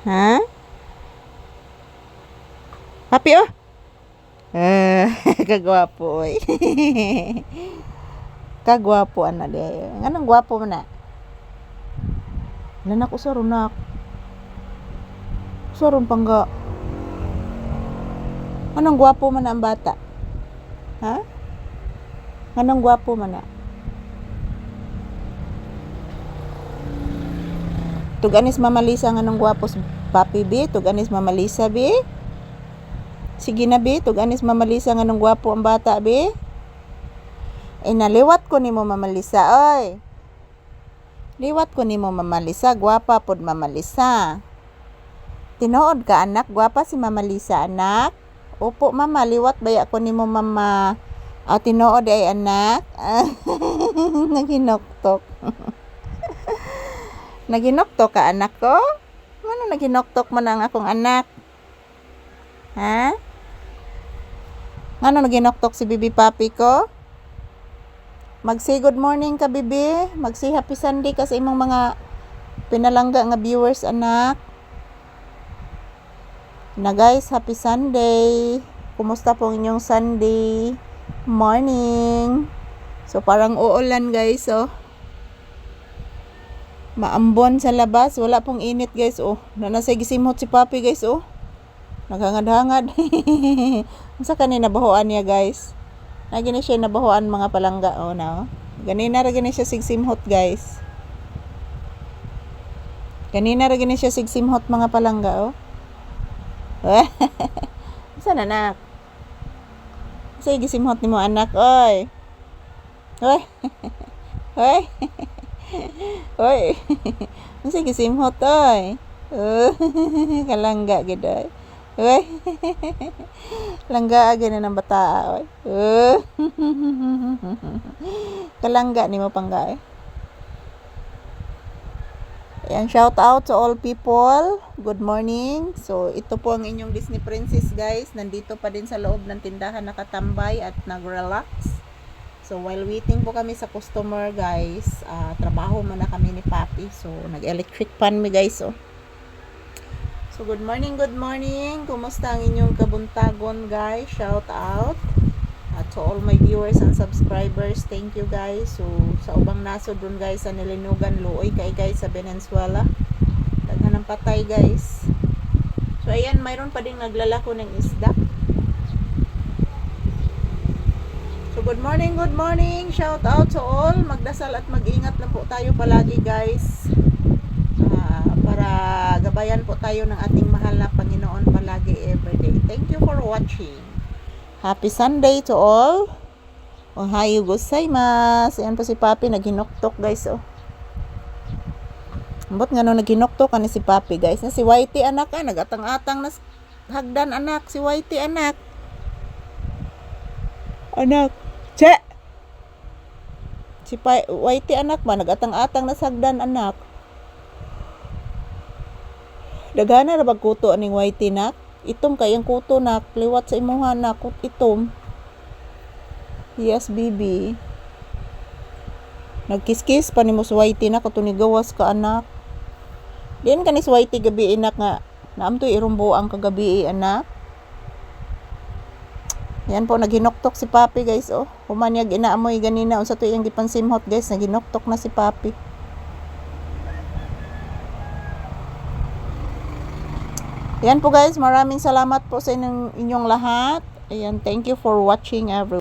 Ha? Papi, oh. Kagwapo, oy. Kagwapo, ana de. Anong gwapo man na? Nanak, usaron nak. Usaron pangga. Anong gwapo man na ang bata? Ha? Anong gwapo man na? Tuganis mamalisa nga nung gwapo papi bi, tuganis mamalisa bi. Sige na bi, tuganis mamalisa nga nung gwapo ang bata bi. Naliwat ko nimo mamalisa oy. Liwat ko nimo mamalisa, gwapa pod mamalisa. Tinuod ka anak, gwapa si mamalisa anak. Opo mama, liwat baya ko nimo mama. Tinuod ay anak. Naginoktok. Naginoktok ka anak ko? Ano naginoktok man ang akong anak? Ha? Ano naginoktok si Bibi Papi ko? Mag-say good morning ka, Bibi. Mag-say happy Sunday ka sa imong mga pinalangga nga viewers, anak. Na guys, happy Sunday. Kumusta po inyong Sunday morning? So parang uulan guys, oh. Maambon sa labas, wala pong init guys, oh. Nanasay gisimhot si Papi guys, oh. Naghangad-hangad. Unsa kanina bahoan niya guys? Nagini siya nabahoan mga palangga, oh na. Ganina ra gini siya sigsimhot guys. Kanina ra gini siya sigsimhot mga palangga, oh. Saan anak? Say gisimhot nimo anak, oy. Oy. Oy. Oy. Say gisimhot oy. Kalangga gid oy. Oy. Langga agad na ng bata oy. Kalangga nimo pangga eh. Ayan, shout out to all people. Good morning. So, ito po ang inyong Disney Princess, guys. Nandito pa din sa loob ng tindahan nakatambay at nag-relax. So, while waiting po kami sa customer, guys, trabaho muna kami ni Papi. So, nag-electric pan mi, guys, oh. So, good morning, good morning. Kumusta ang inyong kabuntagon, guys? Shout out. To all my viewers and subscribers, thank you guys. So sa ubang nasod dun guys sa Nilinugan, luoy kay guys sa Venezuela, daghan ng patay guys. So ayan, mayroon pa ding naglalako ng isda. So good morning, shout out to all. Magdasal at mag-ingat lang po tayo palagi guys, para gabayan po tayo ng ating mahal na Panginoon palagi everyday. Thank you for watching. Happy Sunday to all. Ohayo gozaimasu. Ayan po si Papi, naghinoktok guys, oh. Ambot nga no, naghinoktok ka ni si Papi guys. Na si Whitey anak, nagatang-atang na hagdan anak. Si Whitey anak. Anak. Che! Si Whitey anak ba, nagatang-atang na hagdan anak. Dagana ra bag kuto aning Whitey nak. Itom kayang kuto nak, liwat sa imuha nak, itom. Yes, bibi. Nagkiskis pa ni mo sa Whitey nak, kato ni gawas ka anak. Diyan ka ni sa Whitey gabi inak nga, naamtoy irumbo ang kagabi anak. Yan po, naghinoktok si Papi guys, oh. Humanyag inaamoy ganina, unsa to yung gipansimhot guys, naghinoktok na si Papi. Ayan po guys, maraming salamat po sa inyong lahat. Ayan, thank you for watching everyone.